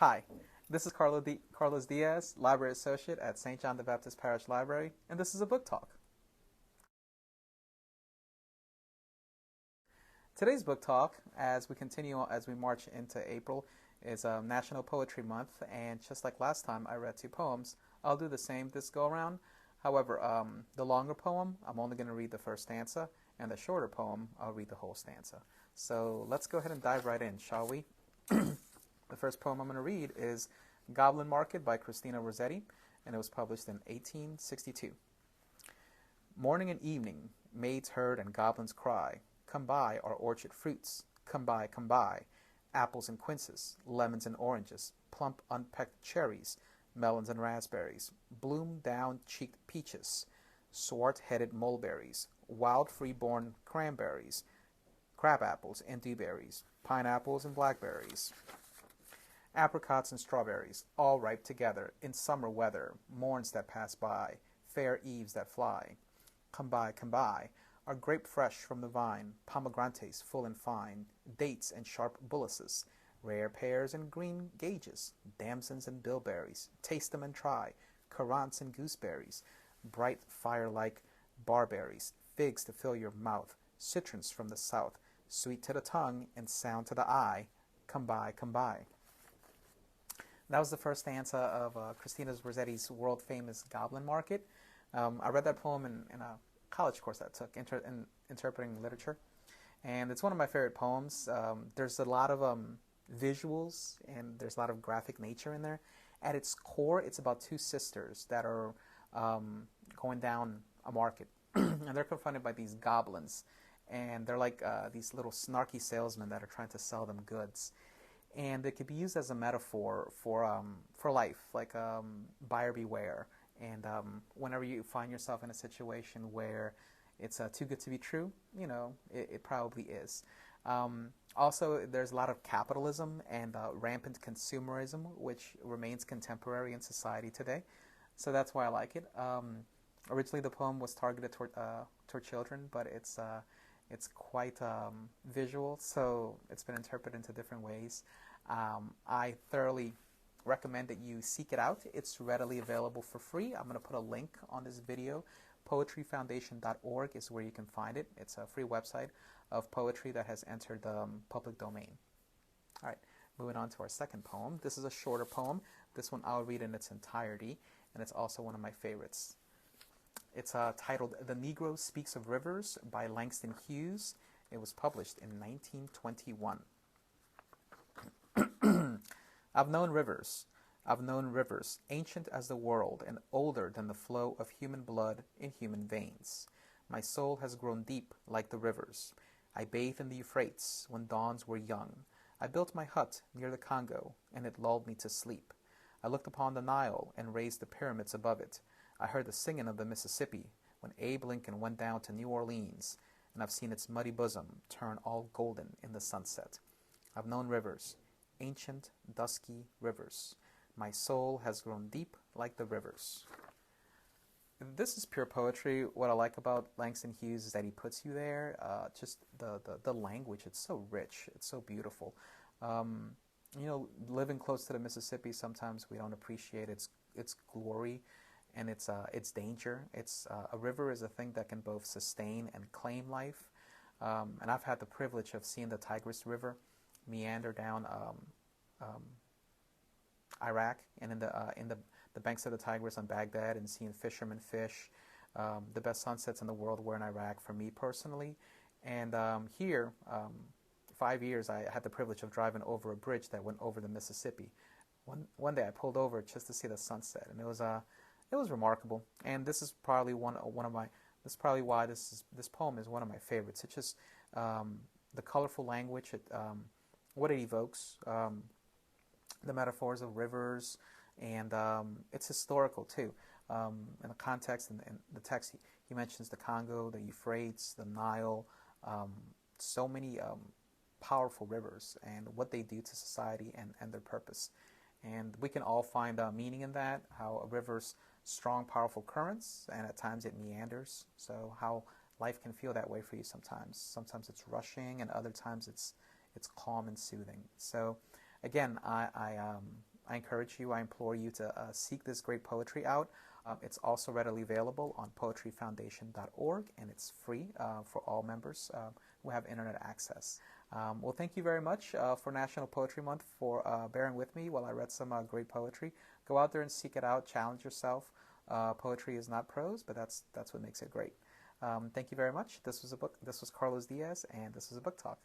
Hi, this is Carlos Diaz, Library Associate at St. John the Baptist Parish Library, and this is a book talk. Today's book talk, as we march into April, is National Poetry Month, and just like last time I read two poems, I'll do the same this go around. However, the longer poem, I'm only going to read the first stanza, and the shorter poem, I'll read the whole stanza. So let's go ahead and dive right in, shall we? The first poem I'm going to read is Goblin Market by Christina Rossetti, and it was published in 1862. Morning and evening, maids heard and goblins cry, come buy our orchard fruits, come buy, apples and quinces, lemons and oranges, plump unpecked cherries, melons and raspberries, bloom down-cheeked peaches, swart-headed mulberries, wild free-born cranberries, crab apples and dewberries, pineapples and blackberries, apricots and strawberries, all ripe together, in summer weather, morns that pass by, fair eves that fly. Come buy, are grape fresh from the vine, pomegranates full and fine, dates and sharp bullaces, rare pears and green gages, damsons and bilberries, taste them and try, currants and gooseberries, bright fire-like barberries, figs to fill your mouth, citrons from the south, sweet to the tongue and sound to the eye, come buy. That was the first stanza of Christina Rossetti's world-famous Goblin Market. I read that poem in a college course that I took, in interpreting literature, and it's one of my favorite poems. There's a lot of visuals, and there's a lot of graphic nature in there. At its core, it's about two sisters that are going down a market, and they're confronted by these goblins, and they're like these little snarky salesmen that are trying to sell them goods. And it could be used as a metaphor for life, like buyer beware. And whenever you find yourself in a situation where it's too good to be true, it probably is. Also, there's a lot of capitalism and rampant consumerism, which remains contemporary in society today. So that's why I like it. Originally, the poem was targeted toward children, but it's quite visual, so it's been interpreted into different ways. I thoroughly recommend that you seek it out. It's readily available for free. I'm going to put a link on this video. Poetryfoundation.org is where you can find it. It's a free website of poetry that has entered the public domain. All right, moving on to our second poem. This is a shorter poem. This one I'll read in its entirety, and it's also one of my favorites. It's titled The Negro Speaks of Rivers by Langston Hughes. It was published in 1921. I've known rivers, ancient as the world and older than the flow of human blood in human veins. My soul has grown deep like the rivers. I bathed in the Euphrates when dawns were young. I built my hut near the Congo, and it lulled me to sleep. I looked upon the Nile and raised the pyramids above it. I heard the singing of the Mississippi when Abe Lincoln went down to New Orleans, and I've seen its muddy bosom turn all golden in the sunset. I've known rivers, ancient, dusky rivers. My soul has grown deep like the rivers. This is pure poetry. What I like about Langston Hughes is that he puts you there. Just the language, it's so rich, it's so beautiful. Living close to the Mississippi, sometimes we don't appreciate its glory and its danger. A river is a thing that can both sustain and claim life. And I've had the privilege of seeing the Tigris River meander down Iraq and in the banks of the Tigris on Baghdad, and seeing fishermen fish. The best sunsets in the world were in Iraq for me personally. And here, 5 years, I had the privilege of driving over a bridge that went over the Mississippi. One day I pulled over just to see the sunset, and it was remarkable. And this is probably one of my. This is probably why this poem is one of my favorites. It's just the colorful language, what it evokes, the metaphors of rivers, and it's historical too. In the context and the text, he mentions the Congo, the Euphrates, the Nile, so many powerful rivers and what they do to society and their purpose. And we can all find meaning in that, how a river's strong, powerful currents, and at times it meanders. So how life can feel that way for you sometimes. Sometimes it's rushing, and other times it's calm and soothing. So again, I I encourage you, I implore you to seek this great poetry out. It's also readily available on poetryfoundation.org, and it's free for all members who have internet access. Well, thank you very much for National Poetry Month for bearing with me while I read some great poetry. Go out there and seek it out. Challenge yourself. Poetry is not prose, but that's what makes it great. Thank you very much. This was Carlos Diaz, and this was a book talk.